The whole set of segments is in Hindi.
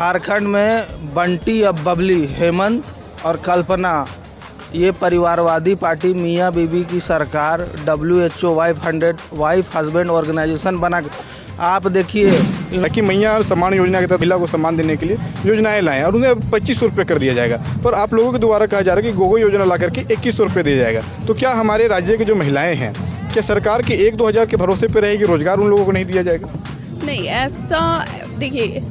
झारखंड में बंटी अब बबली, हेमंत और कल्पना, ये परिवारवादी पार्टी मियाँ बीबी की सरकार WHO वाइफ हस्बैंड ऑर्गेनाइजेशन बना। आप देखिए कि मैया सम्मान योजना के तहत महिला को सम्मान देने के लिए योजनाएं लाएं और उन्हें 2500 रुपये कर दिया जाएगा, पर आप लोगों के द्वारा कहा जा रहा है कि गोगो योजना ला करके 2100 रुपये दिया जाएगा। तो क्या हमारे राज्य की जो महिलाएं हैं, क्या सरकार के 1-2 हज़ार के भरोसे पर रहेगी, रोजगार उन लोगों को नहीं दिया जाएगा? नहीं, ऐसा देखिए,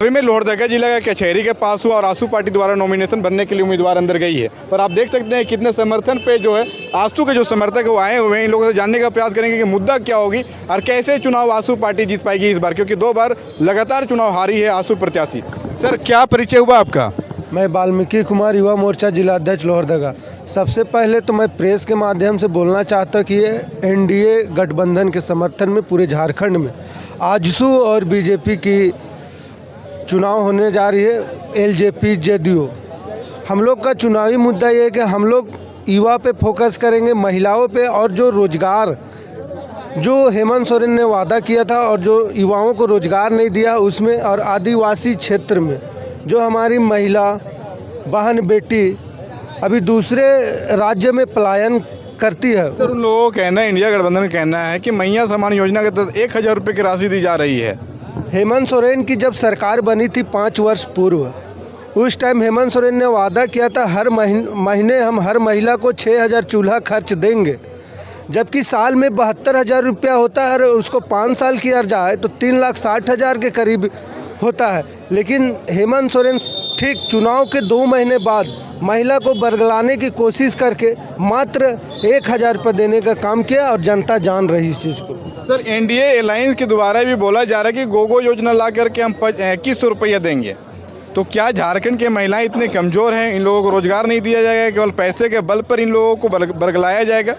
अभी मैं लोहरदगा जिला का कचहरी के पास हूँ और आसू पार्टी द्वारा नॉमिनेशन बनने के लिए उम्मीदवार अंदर गई है, पर आप देख सकते हैं कितने समर्थन पे जो है आसू के जो समर्थक है वो आए हुए हैं। इन लोगों से जानने का प्रयास करेंगे कि मुद्दा क्या होगी और कैसे चुनाव आसू पार्टी जीत पाएगी इस बार, क्योंकि 2 बार लगातार चुनाव हारी है आसू प्रत्याशी। सर, क्या परिचय हुआ आपका? मैं वाल्मीकि कुमार, युवा मोर्चा जिला अध्यक्ष लोहरदगा। सबसे पहले तो मैं प्रेस के माध्यम से बोलना चाहता हूँ कि ये NDA गठबंधन के समर्थन में पूरे झारखंड में आजसू और बीजेपी की चुनाव होने जा रही है। LJP JDU हम लोग का चुनावी मुद्दा ये है कि हम लोग युवा पे फोकस करेंगे, महिलाओं पे, और जो रोजगार जो हेमंत सोरेन ने वादा किया था और जो युवाओं को रोजगार नहीं दिया उसमें, और आदिवासी क्षेत्र में जो हमारी महिला बहन बेटी अभी दूसरे राज्य में पलायन करती है। सर, उन लोगों का कहना है, इंडिया गठबंधन का कहना है कि मैया सम्मान योजना के तहत 1000 रुपये की राशि दी जा रही है। हेमंत सोरेन की जब सरकार बनी थी 5 वर्ष पूर्व, उस टाइम हेमंत सोरेन ने वादा किया था हर महीने हम हर महिला को 6000 चूल्हा खर्च देंगे, जबकि साल में 72,000 रुपया होता है और उसको 5 साल किया जाए तो 3,60,000 के करीब होता है। लेकिन हेमंत सोरेन ठीक चुनाव के 2 महीने बाद महिला को बरगलाने की कोशिश करके मात्र 1000 रुपये देने का काम किया और जनता जान रही इस चीज़ को। सर, NDA अलायंस के द्वारा भी बोला जा रहा है कि गोगो योजना ला करके हम 2100 रुपये देंगे, तो क्या झारखंड की महिलाएं इतने कमज़ोर हैं, इन लोगों को रोजगार नहीं दिया जाएगा, केवल पैसे के बल पर इन लोगों को बरगलाया जाएगा?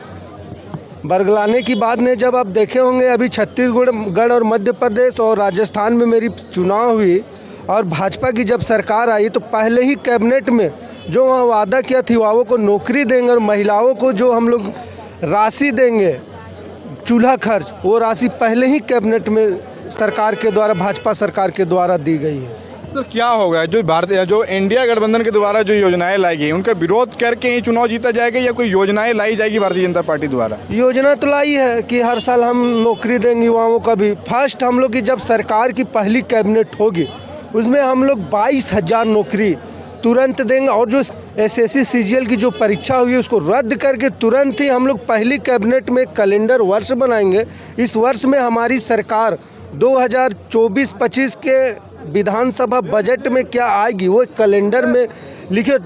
बरगलाने की बात नहीं, जब आप देखे होंगे अभी छत्तीसगढ़ और मध्य प्रदेश और राजस्थान में मेरी चुनाव हुई और भाजपा की जब सरकार आई तो पहले ही कैबिनेट में जो वहाँ वादा किया था युवाओं को नौकरी देंगे और महिलाओं को जो हम लोग राशि देंगे चूल्हा खर्च, वो राशि पहले ही कैबिनेट में सरकार के द्वारा, भाजपा सरकार के द्वारा दी गई है। सर, क्या होगा जो इंडिया गठबंधन के द्वारा जो योजनाएं लाई गई उनका विरोध करके ही चुनाव जीता जाएगा या कोई योजनाएं लाई जाएगी भारतीय जनता पार्टी द्वारा? योजना तो लाई है कि हर साल हम नौकरी देंगे युवाओं का भी। फर्स्ट हम लोग की जब सरकार की पहली कैबिनेट होगी उसमें हम लोग 22,000 नौकरी तुरंत देंगे, और जो SSC CGL की जो परीक्षा हुई उसको रद्द करके तुरंत ही हम लोग पहली कैबिनेट में कैलेंडर वर्ष बनाएंगे। इस वर्ष में हमारी सरकार 2024-25 के विधानसभा बजट में क्या आएगी वो कैलेंडर में लिखे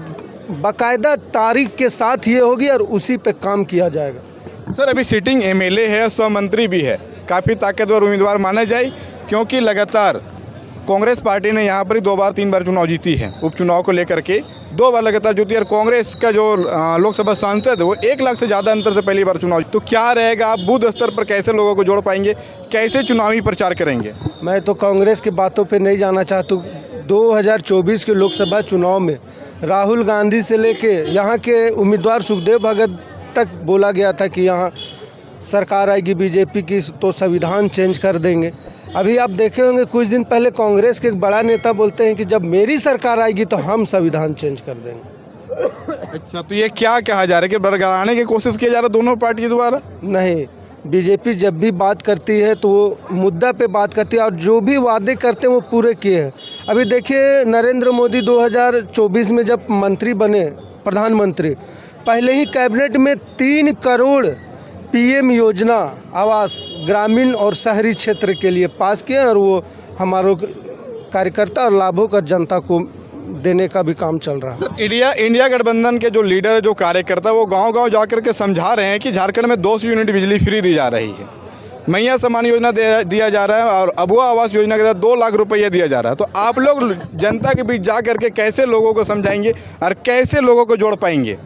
बाकायदा तारीख के साथ ये होगी और उसी पे काम किया जाएगा। सर, अभी सिटिंग MLA है, 100 मंत्री भी है, काफ़ी ताकतवर उम्मीदवार माना जाए, क्योंकि लगातार कांग्रेस पार्टी ने यहाँ पर 2 बार 3 बार चुनाव जीती है। उपचुनाव को लेकर के 2 बार लगातार जीती है और कांग्रेस का जो लोकसभा सांसद है वो 1 लाख से ज़्यादा अंतर से पहली बार चुनाव। तो क्या रहेगा, आप बूथ स्तर पर कैसे लोगों को जोड़ पाएंगे, कैसे चुनावी प्रचार करेंगे? मैं तो कांग्रेस की बातों पे नहीं जाना चाहता। 2024 के लोकसभा चुनाव में राहुल गांधी से लेके यहाँ के उम्मीदवार सुखदेव भगत तक बोला गया था कि यहाँ सरकार आएगी बीजेपी की तो संविधान चेंज कर देंगे। अभी आप देखे होंगे कुछ दिन पहले कांग्रेस के एक बड़ा नेता बोलते हैं कि जब मेरी सरकार आएगी तो हम संविधान चेंज कर देंगे। अच्छा, तो ये क्या कहा जा रहा है कि बरगलाने की कोशिश किया जा रहा है दोनों पार्टी द्वारा? नहीं, बीजेपी जब भी बात करती है तो वो मुद्दा पे बात करती है और जो भी वादे करते हैं वो पूरे किए हैं। अभी देखिए नरेंद्र मोदी 2024 में जब मंत्री बने प्रधानमंत्री, पहले ही कैबिनेट में 3 करोड़ PM योजना आवास ग्रामीण और शहरी क्षेत्र के लिए पास किया और वो हमारे कार्यकर्ता और लाभुक और जनता को देने का भी काम चल रहा है। सर, इंडिया गठबंधन के जो लीडर है, जो कार्यकर्ता, वो गांव-गांव जाकर के समझा रहे हैं कि झारखंड में 200 यूनिट बिजली फ्री दी जा रही है, मैया सम्मान योजना दिया जा रहा है और अबुआ आवास योजना के तहत 2 लाख रुपये दिया जा रहा है। तो आप लोग जनता के बीच जा करके कैसे लोगों को समझाएंगे और कैसे लोगों को जोड़ पाएंगे?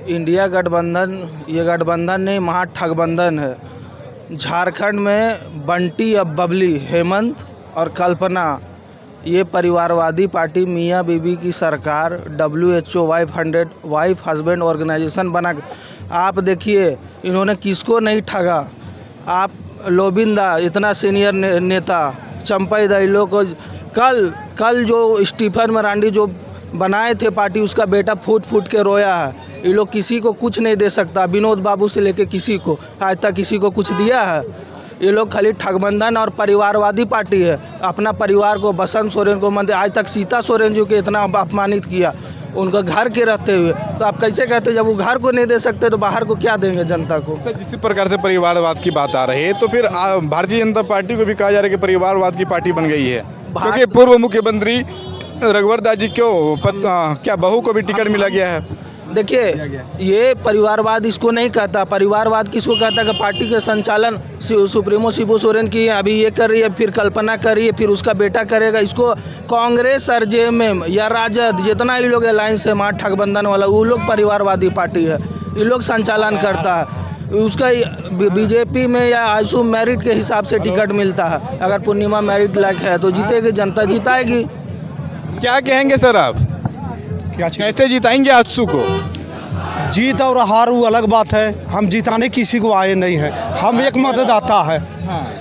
इंडिया गठबंधन ये गठबंधन नहीं, महाठगबंधन है। झारखंड में बंटी अब बबली, हेमंत और कल्पना, ये परिवारवादी पार्टी मियाँ बीबी की सरकार WHO वाइफ हस्बैंड ऑर्गेनाइजेशन बना। आप देखिए इन्होंने किसको नहीं ठगा। आप लोबिंदा इतना सीनियर नेता चंपई दा, इन लोग को कल जो स्टीफन मरांडी जो बनाए थे पार्टी, उसका बेटा फूट फूट के रोया है। ये लोग किसी को कुछ नहीं दे सकता, विनोद बाबू से लेके किसी को आज तक किसी को कुछ दिया है। ये लोग खाली ठगबंधन और परिवारवादी पार्टी है। अपना परिवार को, बसंत सोरेन को मंदिर, आज तक सीता सोरेन जी को इतना अपमानित किया उनका घर के रहते हुए। तो आप कैसे कहते जब वो घर को नहीं दे सकते तो बाहर को क्या देंगे जनता को। सर, जिस प्रकार से परिवारवाद की बात आ रही है तो फिर भारतीय जनता पार्टी को भी कहा जा रहा है कि परिवारवाद की पार्टी बन गई है, क्योंकि पूर्व मुख्यमंत्री रघुवर दास जी क्या बहू को भी टिकट मिला गया है। देखिए ये परिवारवाद इसको नहीं कहता। परिवारवाद किसको कहता है कि पार्टी के संचालन सुप्रीमो शिबू सोरेन की अभी ये कर रही है, फिर कल्पना कर रही है, फिर उसका बेटा करेगा। इसको कांग्रेस और जेएमएम या राजद जितना ही लोग अलायंस है वहाँ ठगबंधन वाला, वो लोग परिवारवादी पार्टी है, ये लोग संचालन करता है। उसका बीजेपी में या आयसू मेरिट के हिसाब से टिकट मिलता है। अगर पूर्णिमा मेरिट लायक है तो जीतेगी, जनता जिताएगी। क्या कहेंगे सर आप, कैसे जिताएंगे आजसू को? जीत और हार वो अलग बात है। हम जिताने किसी को आए नहीं हैं, हम एक मतदाता है।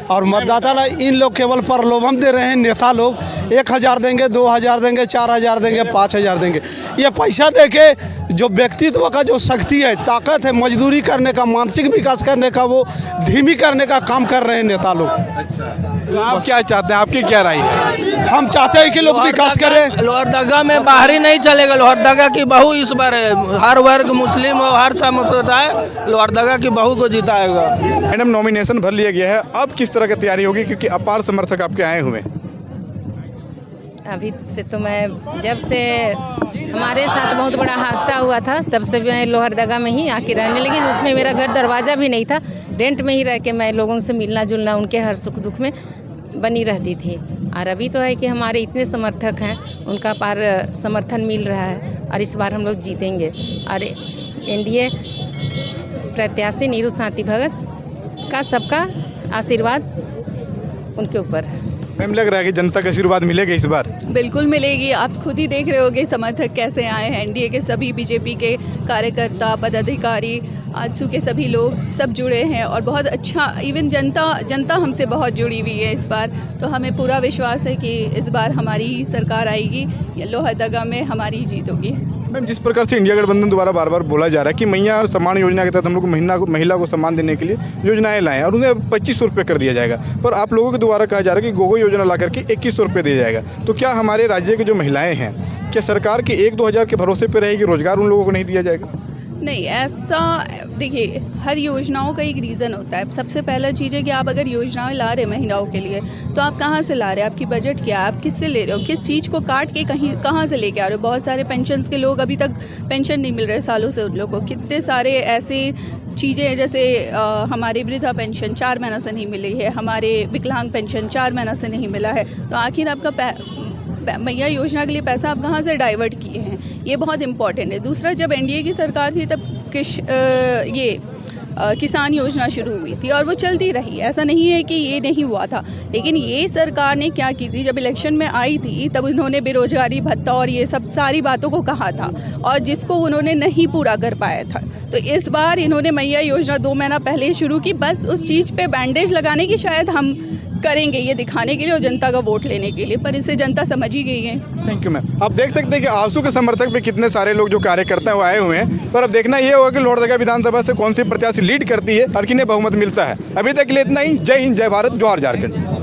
और मतदाता ना इन लोग केवल प्रलोभन दे रहे हैं। नेता लोग 1000 देंगे, 2000 देंगे, 4000 देंगे, 5000 देंगे। ये पैसा दे के जो व्यक्तित्व का जो शक्ति है, ताकत है, मजदूरी करने का, मानसिक विकास करने का, वो धीमी करने का काम कर रहे हैं नेता लोग। तो आप क्या चाहते हैं, आपकी क्या राय है? हम चाहते हैं कि लोग विकास करें। लोहरदगा में बाहरी नहीं चलेगा। लोहरदगा की बहू इस बार है, हर वर्ग मुस्लिम और हर समुदाय लोहरदगा की बहू को जिताएगा। मैडम, नॉमिनेशन भर लिया गया है, अब किस तरह की तैयारी होगी, क्योंकि अपार समर्थक आपके आए हुए हैं? अभी से तो मैं जब से हमारे साथ बहुत बड़ा हादसा हुआ था तब से मैं लोहरदगा में ही आके रहने लगी, जिसमें मेरा घर दरवाज़ा भी नहीं था। रेंट में ही रह के मैं लोगों से मिलना जुलना, उनके हर सुख दुख में बनी रहती थी। और अभी तो है कि हमारे इतने समर्थक हैं, उनका पार समर्थन मिल रहा है और इस बार हम लोग जीतेंगे। और एनडीए प्रत्याशी नीरू शांति भगत का सबका आशीर्वाद उनके ऊपर है। मैम, लग रहा है कि जनता का आशीर्वाद मिलेगा इस बार? बिल्कुल मिलेगी। आप खुद ही देख रहे होगे समर्थक कैसे आए हैं। एनडीए के सभी, बीजेपी के कार्यकर्ता, पदाधिकारी, आजसू के सभी लोग सब जुड़े हैं और बहुत अच्छा, इवन जनता हमसे बहुत जुड़ी हुई है इस बार। तो हमें पूरा विश्वास है कि इस बार हमारी ही सरकार आएगी, लोहरदगा में हमारी ही जीत होगी। मैम, जिस प्रकार से इंडिया गठबंधन द्वारा बार बार बोला जा रहा है कि मैया सम्मान योजना के तहत हम लोग महिला को सम्मान देने के लिए योजनाएं लाएं और उन्हें 2500 रुपये कर दिया जाएगा, पर आप लोगों के द्वारा कहा जा रहा है कि गोगो योजना ला करके 2100 रुपये दिया जाएगा। तो क्या हमारे राज्य की जो महिलाएं हैं, क्या सरकार के 1-2 हज़ार के भरोसे पर रहेगी, रोजगार उन लोगों को नहीं दिया जाएगा? नहीं, ऐसा देखिए, हर योजनाओं का एक रीज़न होता है। सबसे पहला चीज़ है कि आप अगर योजनाएं ला रहे महिलाओं के लिए तो आप कहाँ से ला रहे हैं, आपकी बजट क्या है, आप किससे ले रहे हो, किस चीज़ को काट के कहाँ से लेके आ रहे हो। बहुत सारे पेंशन्स के लोग अभी तक पेंशन नहीं मिल रहे सालों से, उन लोगों को कितने सारे ऐसे चीज़ें हैं, जैसे हमारी वृद्धा पेंशन 4 महीना से नहीं मिली है, हमारे विकलांग पेंशन 4 महीना से नहीं मिला है। तो आखिर आपका मैया योजना के लिए पैसा आप कहाँ से डाइवर्ट किए हैं, ये बहुत इंपॉर्टेंट है। दूसरा, जब एनडीए की सरकार थी तब किसान योजना शुरू हुई थी और वो चलती रही, ऐसा नहीं है कि ये नहीं हुआ था। लेकिन ये सरकार ने क्या की थी, जब इलेक्शन में आई थी तब उन्होंने बेरोजगारी भत्ता और ये सब सारी बातों को कहा था और जिसको उन्होंने नहीं पूरा कर पाया था। तो इस बार इन्होंने मैया योजना 2 महीना पहले शुरू की, बस उस चीज़ पे बैंडेज लगाने की शायद हम करेंगे, ये दिखाने के लिए और जनता का वोट लेने के लिए, पर इसे जनता समझ ही गई है। Thank you ma'am. आप देख सकते हैं कि आजसू के समर्थक भी कितने सारे लोग जो कार्यकर्ता हैं वो आए हुए हैं, पर अब देखना ये होगा कि लोहरदगा विधानसभा से कौन सी प्रत्याशी लीड करती है और किन्हें बहुमत मिलता है। अभी तक के लिए इतना ही। जय हिंद, जय भारत, जोहार झारखंड।